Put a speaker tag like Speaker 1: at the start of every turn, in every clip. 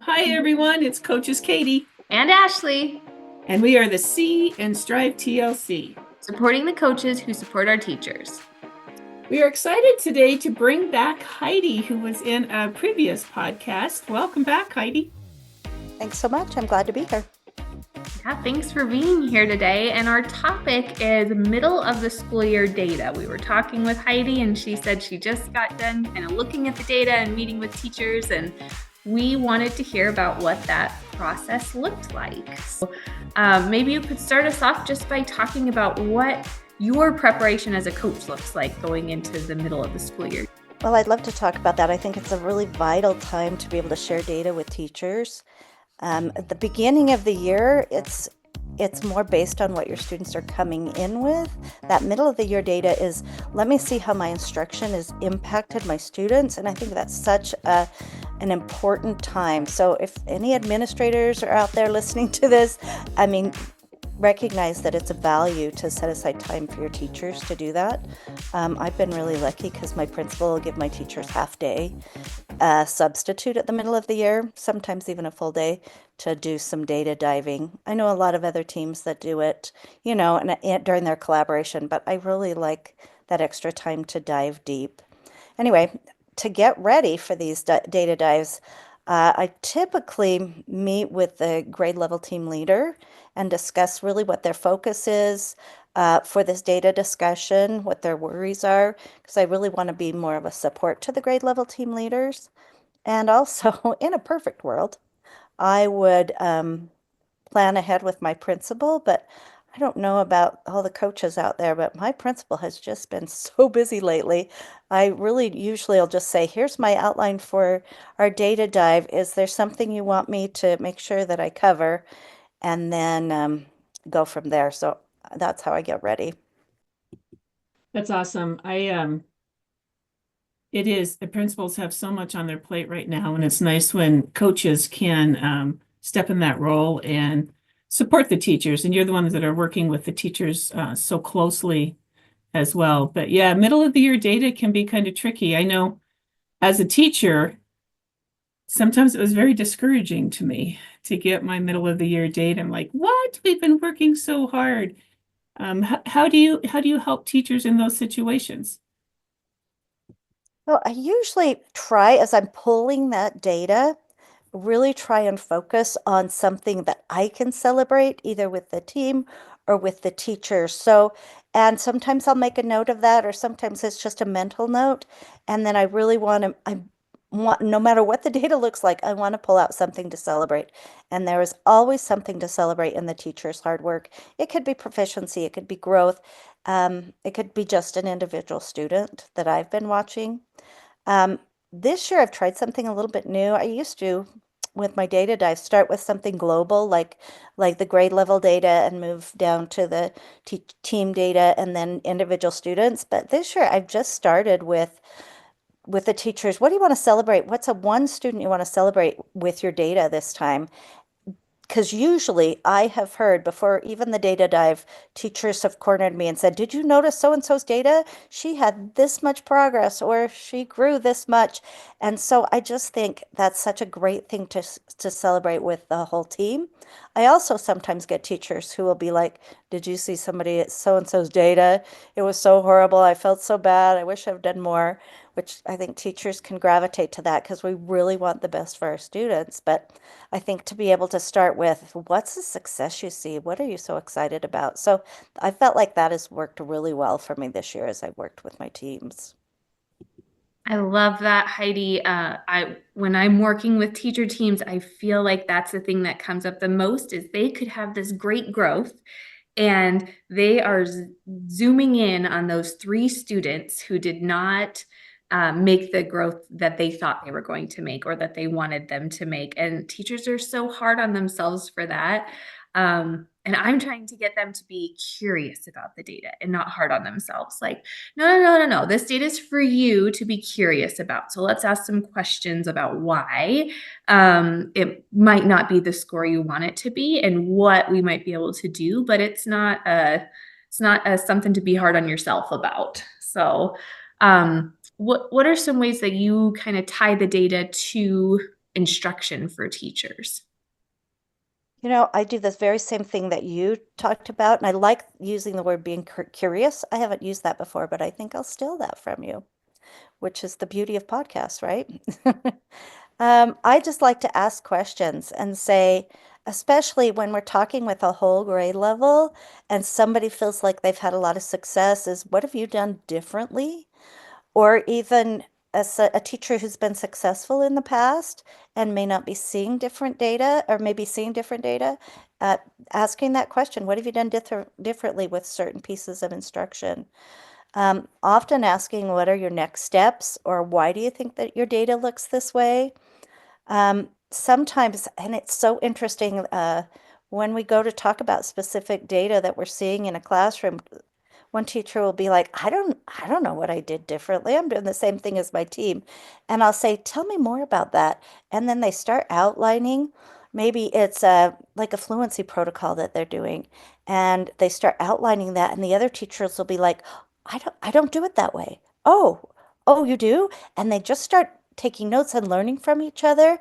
Speaker 1: Hi, everyone. It's Coaches Katie,
Speaker 2: And Ashley,
Speaker 1: and we are the C and Strive TLC.
Speaker 2: supporting the coaches who support our teachers.
Speaker 1: We are excited today to bring back Heidi, who was in a previous podcast. Welcome back, Heidi.
Speaker 3: Thanks so much. I'm glad to be here.
Speaker 2: Yeah, thanks for being here today. And our topic is middle of the school year data. We were talking with Heidi, and she said she just got done kind of looking at the data and meeting with teachers, and we wanted to hear about what that process looked like. So maybe you could start us off just by talking about what your preparation as a coach looks like going into the middle of the school year.
Speaker 3: Well, I'd love to talk about that. I think it's a really vital time to be able to share data with teachers. At the beginning of the year, it's more based on what your students are coming in with. That middle of the year data is, let me see how my instruction has impacted my students. And I think that's such an important time. So if any administrators are out there listening to this, recognize that it's a value to set aside time for your teachers to do that. I've been really lucky because my principal will give my teachers half day substitute at the middle of the year, sometimes even a full day, to do some data diving. I know a lot of other teams that do it, and during their collaboration, but I really like that extra time to dive deep. Anyway, to get ready for these data dives, I typically meet with the grade level team leader and discuss really what their focus is for this data discussion, what their worries are, because I really want to be more of a support to the grade level team leaders. And also, in a perfect world, I would plan ahead with my principal, but I don't know about all the coaches out there, but my principal has just been so busy lately. I really usually will just say, here's my outline for our data dive. Is there something you want me to make sure that I cover? And then go from there. So that's how I get ready.
Speaker 1: That's awesome. It is. The principals have so much on their plate right now, and it's nice when coaches can step in that role and support the teachers. And you're the ones that are working with the teachers so closely as well. But yeah, middle of the year data can be kind of tricky. I know as a teacher, sometimes it was very discouraging to me to get my middle of the year data. I'm like, what? We've been working so hard. How do you help teachers in those situations?
Speaker 3: Well, I usually try, as I'm pulling that data, really try and focus on something that I can celebrate either with the team or with the teachers. So, and sometimes I'll make a note of that, or sometimes it's just a mental note. And then I really want, no matter what the data looks like, I want to pull out something to celebrate. And there is always something to celebrate in the teacher's hard work. It could be proficiency, it could be growth, it could be just an individual student that I've been watching. This year I've tried something a little bit new. I used to, with my data dive, start with something global like the grade level data and move down to the team data and then individual students. But this year I've just started with the teachers. What do you want to celebrate? What's a one student you want to celebrate with your data this time? Because usually I have heard before even the data dive, teachers have cornered me and said, did you notice so and so's data? She had this much progress or she grew this much. And so I just think that's such a great thing to celebrate with the whole team. I also sometimes get teachers who will be like, did you see somebody at so and so's data? It was so horrible. I felt so bad. I wish I've done more, which I think teachers can gravitate to that because we really want the best for our students. But I think to be able to start with, what's the success you see? What are you so excited about? So I felt like that has worked really well for me this year as I worked with my teams.
Speaker 2: I love that, Heidi. When I'm working with teacher teams, I feel like that's the thing that comes up the most is they could have this great growth and they are zooming in on those 3 students who did not make the growth that they thought they were going to make or that they wanted them to make. And teachers are so hard on themselves for that. And I'm trying to get them to be curious about the data and not hard on themselves. Like, no. This data is for you to be curious about. So let's ask some questions about why it might not be the score you want it to be and what we might be able to do, but it's not something to be hard on yourself about. So what are some ways that you kind of tie the data to instruction for teachers.
Speaker 3: You know, I do this very same thing that you talked about, and I like using the word being curious. I haven't used that before, but I think I'll steal that from you, which is the beauty of podcasts, right? I just like to ask questions and say, especially when we're talking with a whole grade level and somebody feels like they've had a lot of success, is what have you done differently? Or even as a teacher who's been successful in the past and may not be seeing different data or maybe seeing different data, uh, asking that question, what have you done differently with certain pieces of instruction? Often asking, what are your next steps, or why do you think that your data looks this way? Sometimes, and it's so interesting, when we go to talk about specific data that we're seeing in a classroom, one teacher will be like, I don't know what I did differently. I'm doing the same thing as my team. And I'll say, tell me more about that. And then they start outlining. Maybe it's like a fluency protocol that they're doing. And they start outlining that. And the other teachers will be like, I don't do it that way. Oh, you do? And they just start taking notes and learning from each other.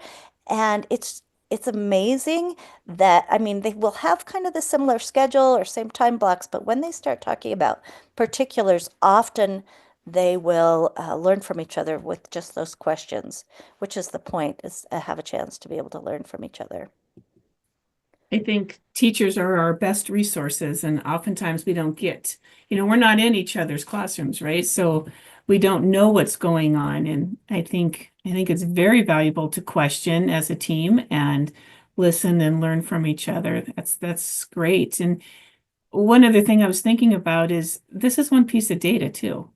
Speaker 3: And it's amazing that, I mean, they will have kind of the similar schedule or same time blocks, but when they start talking about particulars, often they will learn from each other with just those questions, which is the point, is have a chance to be able to learn from each other.
Speaker 1: I think teachers are our best resources, and oftentimes we don't get, we're not in each other's classrooms, right? So we don't know what's going on. And I think it's very valuable to question as a team and listen and learn from each other. That's great. And one other thing I was thinking about is this is one piece of data too,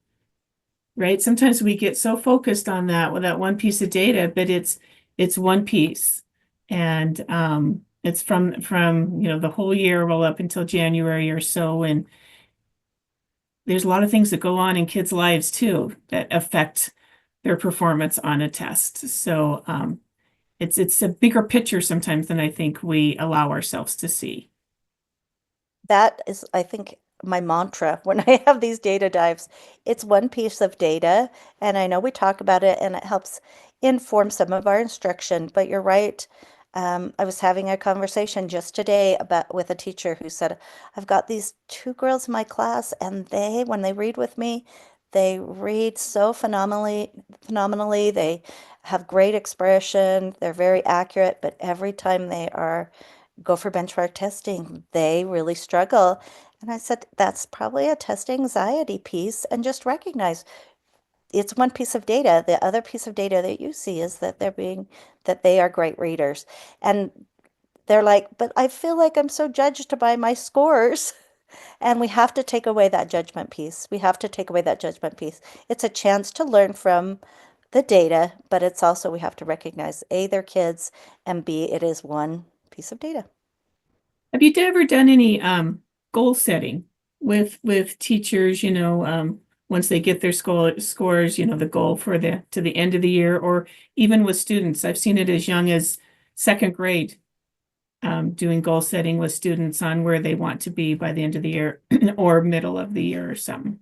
Speaker 1: right? Sometimes we get so focused on that with that one piece of data, but it's one piece. And it's from the whole year roll up until January or so. And there's a lot of things that go on in kids' lives too that affect their performance on a test. So it's a bigger picture sometimes than I think we allow ourselves to see.
Speaker 3: That is, I think, my mantra when I have these data dives. It's one piece of data, and I know we talk about it and it helps inform some of our instruction, but you're right. I was having a conversation just today about with a teacher who said, I've got these two girls in my class, and when they read with me, they read so phenomenally. They have great expression. They're very accurate, but every time they are go for benchmark testing, they really struggle. And I said, that's probably a test anxiety piece. And just recognize it's one piece of data. The other piece of data that you see is that that they are great readers. And they're like, but I feel like I'm so judged by my scores. And we have to take away that judgment piece. We have to take away that judgment piece. It's a chance to learn from the data, but it's also, we have to recognize A, they're kids, and B, it is one piece of data.
Speaker 1: Have you ever done any goal setting with teachers, once they get their scores, the goal for the to the end of the year, or even with students? I've seen it as young as second grade, doing goal setting with students on where they want to be by the end of the year or middle of the year or something.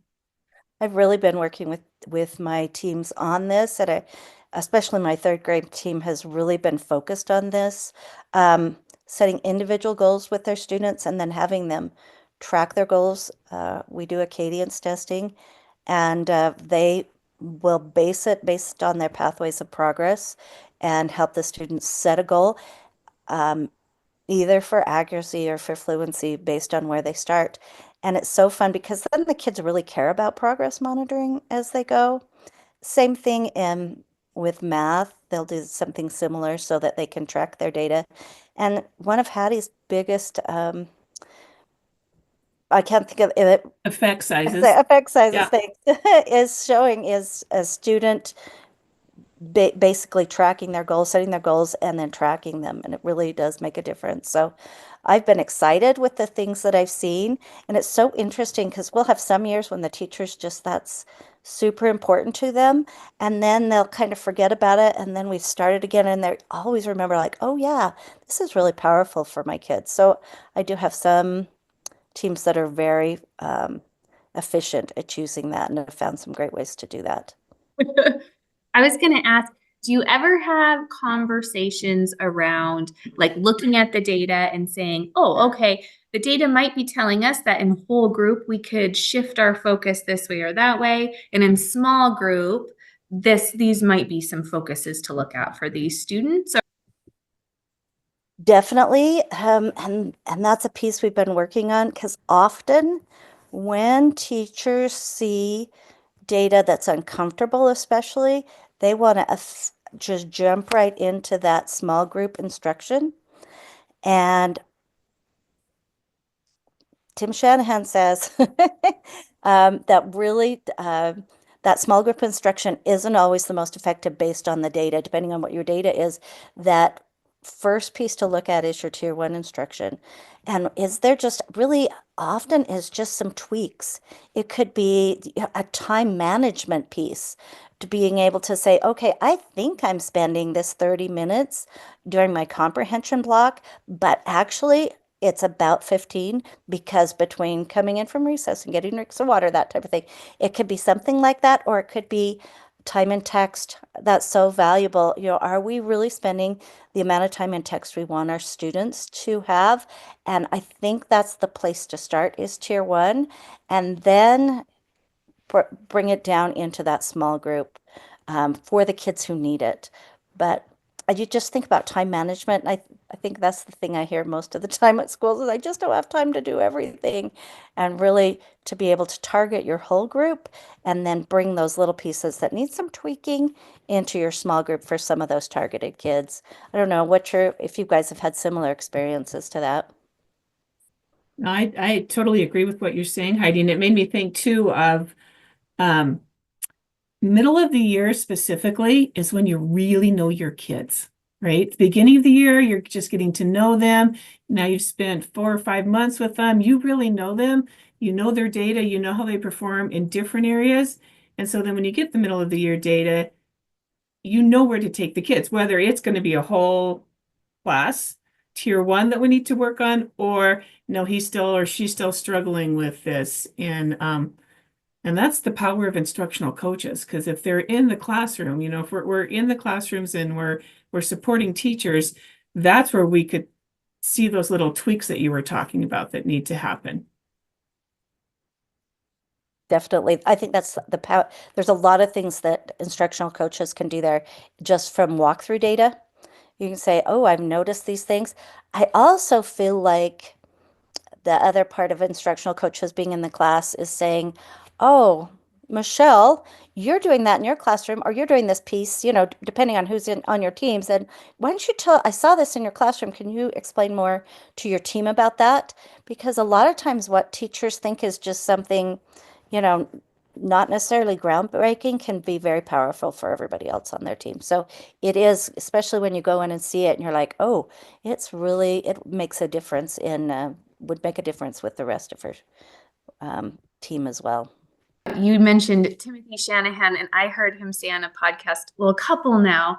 Speaker 3: I've really been working with my teams on this, and especially my third grade team has really been focused on this, setting individual goals with their students and then having them track their goals. We do a cadence testing, and they will base it based on their pathways of progress and help the students set a goal, either for accuracy or for fluency based on where they start. And it's so fun because then the kids really care about progress monitoring as they go. Same thing with math. They'll do something similar so that they can track their data. And one of Hattie's biggest, I can't think of it,
Speaker 1: Effect sizes.
Speaker 3: effect sizes
Speaker 1: Yeah.
Speaker 3: thing, is showing is a student basically tracking their goals, setting their goals, and then tracking them. And it really does make a difference. So I've been excited with the things that I've seen. And it's so interesting because we'll have some years when the teachers just, that's super important to them. And then they'll kind of forget about it. And then we start it again. And they always remember, like, oh, yeah, this is really powerful for my kids. So I do have some teams that are very efficient at choosing that and have found some great ways to do that.
Speaker 2: I was going to ask, Do you ever have conversations around like looking at the data and saying, oh, okay, the data might be telling us that in whole group we could shift our focus this way or that way, and in small group, these might be some focuses to look at for these students?
Speaker 3: Definitely. And that's a piece we've been working on because often when teachers see data that's uncomfortable, especially, they want to just jump right into that small group instruction. And Tim Shanahan says that really that small group instruction isn't always the most effective based on the data, depending on what your data is. That first piece to look at is your tier one instruction. And is there just really often is just some tweaks. It could be a time management piece to being able to say, okay, I think I'm spending this 30 minutes during my comprehension block, but actually it's about 15 because between coming in from recess and getting drinks of water, that type of thing, it could be something like that, or it could be time in text that's so valuable. Are we really spending the amount of time in text we want our students to have? And I think that's the place to start is tier one, and then bring it down into that small group for the kids who need it. But you just think about time management. I think that's the thing I hear most of the time at schools is I just don't have time to do everything. And really to be able to target your whole group and then bring those little pieces that need some tweaking into your small group for some of those targeted kids. I don't know if you guys have had similar experiences to that.
Speaker 1: I totally agree with what you're saying, Heidi, and it made me think too of um, middle of the year specifically is when you really know your kids, right? Beginning of the year, you're just getting to know them. Now you've spent 4 or 5 months with them. You really know them. You know their data. You know how they perform in different areas. And so then when you get the middle of the year data, you know where to take the kids, whether it's going to be a whole class, tier one that we need to work on, or no, he's still or she's still struggling with this. And that's the power of instructional coaches, because if they're in the classroom, if we're in the classrooms and we're supporting teachers, that's where we could see those little tweaks that you were talking about that need to happen.
Speaker 3: Definitely. I think that's the power. There's a lot of things that instructional coaches can do there just from walkthrough data. You can say, oh, I've noticed these things. I also feel like the other part of instructional coaches being in the class is saying, oh, Michelle, you're doing that in your classroom, or you're doing this piece, depending on who's in on your teams. And why don't you I saw this in your classroom. Can you explain more to your team about that? Because a lot of times what teachers think is just something, you know, not necessarily groundbreaking can be very powerful for everybody else on their team. So it is, especially when you go in and see it and you're like, oh, it makes a difference would make a difference with the rest of her team as well.
Speaker 2: You mentioned Timothy Shanahan, and I heard him say on a podcast, well, a couple now,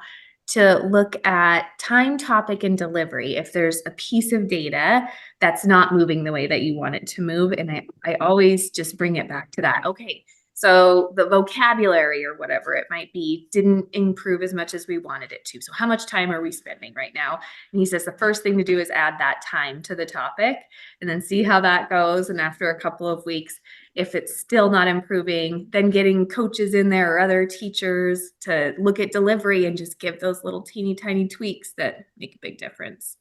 Speaker 2: to look at time, topic, and delivery. If there's a piece of data that's not moving the way that you want it to move, and I always just bring it back to that. Okay, so the vocabulary or whatever it might be didn't improve as much as we wanted it to. So how much time are we spending right now? And he says the first thing to do is add that time to the topic and then see how that goes. And after a couple of weeks, if it's still not improving, then getting coaches in there or other teachers to look at delivery and just give those little teeny tiny tweaks that make a big difference.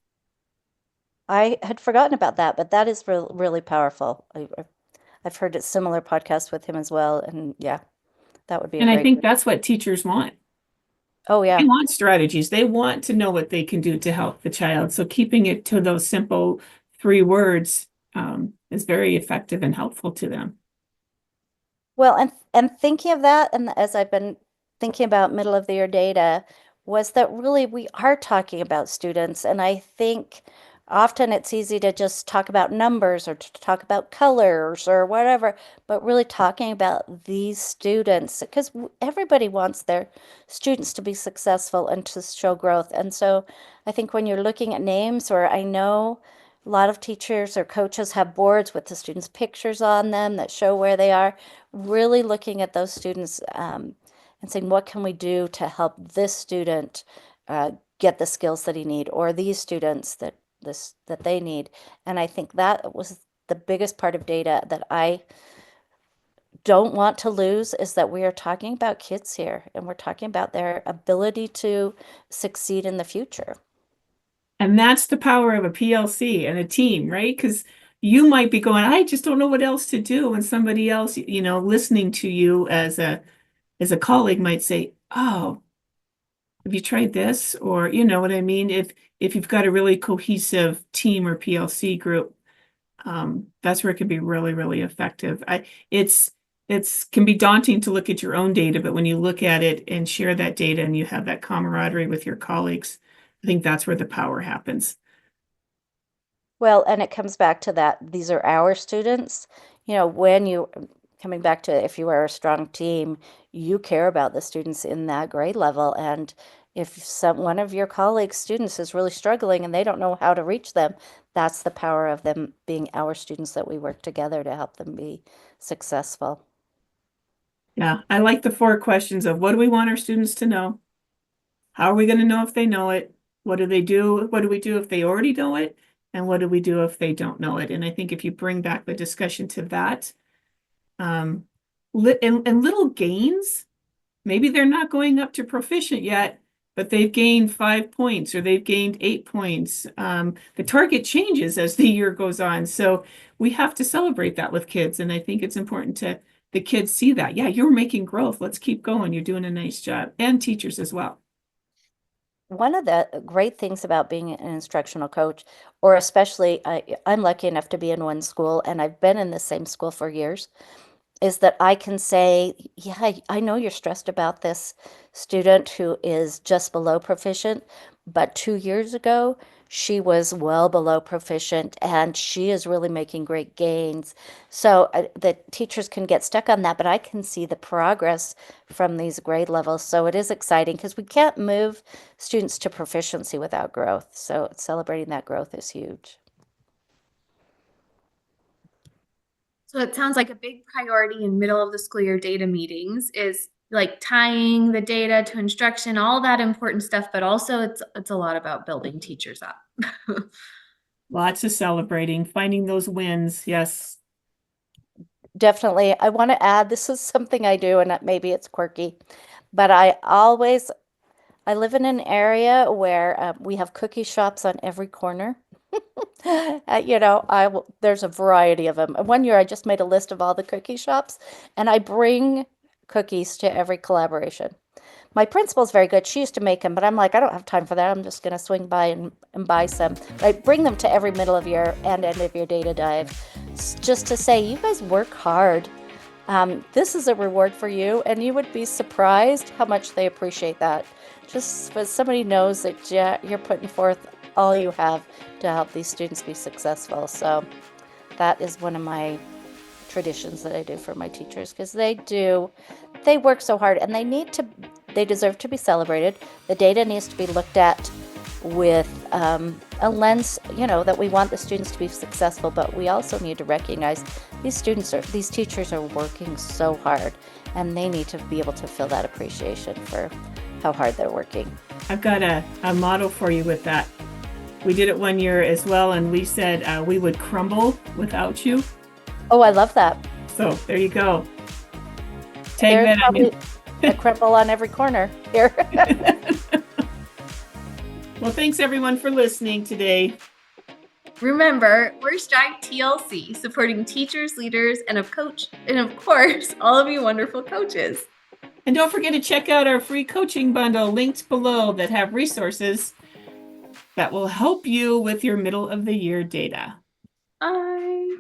Speaker 3: I had forgotten about that, but that is really powerful. I've heard a similar podcast with him as well, and yeah, that would be a
Speaker 1: And I
Speaker 3: great.
Speaker 1: think that's what teachers want.
Speaker 3: Oh
Speaker 1: They
Speaker 3: yeah.
Speaker 1: want strategies. They want to know what they can do to help the child. So keeping it to those simple 3 words is very effective and helpful to them.
Speaker 3: Well, and thinking of that, and as I've been thinking about middle of the year data, was that really we are talking about students, and I think often it's easy to just talk about numbers or to talk about colors or whatever, but really talking about these students because everybody wants their students to be successful and to show growth. And so I think when you're looking at names, or I know a lot of teachers or coaches have boards with the students' pictures on them that show where they are, really looking at those students and saying, what can we do to help this student get the skills that he need, or these students that they need. And I think that was the biggest part of data that I don't want to lose, is that we are talking about kids here, and we're talking about their ability to succeed in the future.
Speaker 1: And that's the power of a PLC and a team, right? Because you might be going, I just don't know what else to do. And somebody else, listening to you as a colleague might say, oh, have you tried this? Or you know what I mean? If you've got a really cohesive team or PLC group, that's where it can be really, really effective. It's can be daunting to look at your own data, but when you look at it and share that data and you have that camaraderie with your colleagues, I think that's where the power happens.
Speaker 3: Well, and it comes back to that. These are our students. When you, coming back to, if you are a strong team, you care about the students in that grade level. And if one of your colleagues' students is really struggling and they don't know how to reach them, that's the power of them being our students, that we work together to help them be successful.
Speaker 1: Yeah, I like the 4 questions of what do we want our students to know? How are we going to know if they know it? What do they do? What do we do if they already know it? And what do we do if they don't know it? And I think if you bring back the discussion to that, and little gains, maybe they're not going up to proficient yet, but they've gained 5 points or they've gained 8 points. The target changes as the year goes on. So we have to celebrate that with kids. And I think it's important to the kids see that. Yeah, you're making growth. Let's keep going. You're doing a nice job. And teachers as well.
Speaker 3: One of the great things about being an instructional coach, or especially I'm lucky enough to be in one school, and I've been in the same school for years, is that I can say, yeah, I know you're stressed about this student who is just below proficient, but 2 years ago, she was well below proficient and she is really making great gains. So the teachers can get stuck on that, but I can see the progress from these grade levels. So it is exciting because we can't move students to proficiency without growth. So celebrating that growth is huge.
Speaker 2: So it sounds like a big priority in middle of the school year data meetings is like tying the data to instruction, all that important stuff, but also it's a lot about building teachers up.
Speaker 3: Lots
Speaker 1: of celebrating, finding those wins. Yes.
Speaker 3: Definitely. I want to add, this is something I do, and maybe it's quirky, but I live in an area where we have cookie shops on every corner. There's a variety of them. One year I just made a list of all the cookie shops, and I bring cookies to every collaboration. My principal's very good. She used to make them, but I'm like, I don't have time for that. I'm just going to swing by and buy some. I bring them to every middle of year and end of year data dive, just to say, you guys work hard. This is a reward for you, and you would be surprised how much they appreciate that. Just because somebody knows that, yeah, you're putting forth all you have to help these students be successful. So that is one of my traditions that I do for my teachers, because they work so hard, and they deserve to be celebrated. The data needs to be looked at with a lens, that we want the students to be successful, but we also need to recognize these teachers are working so hard, and they need to be able to feel that appreciation for how hard they're working.
Speaker 1: I've got a motto for you with that. We did it one year as well, and we said we would crumble without you.
Speaker 3: Oh, I love that.
Speaker 1: So there you go. Tag that on.
Speaker 3: A crumble on every corner here.
Speaker 1: Well, thanks everyone for listening today.
Speaker 2: Remember, we're Strive TLC, supporting teachers, leaders, and of course, all of you wonderful coaches.
Speaker 1: And don't forget to check out our free coaching bundle linked below that have resources that will help you with your middle of the year data.
Speaker 2: Bye.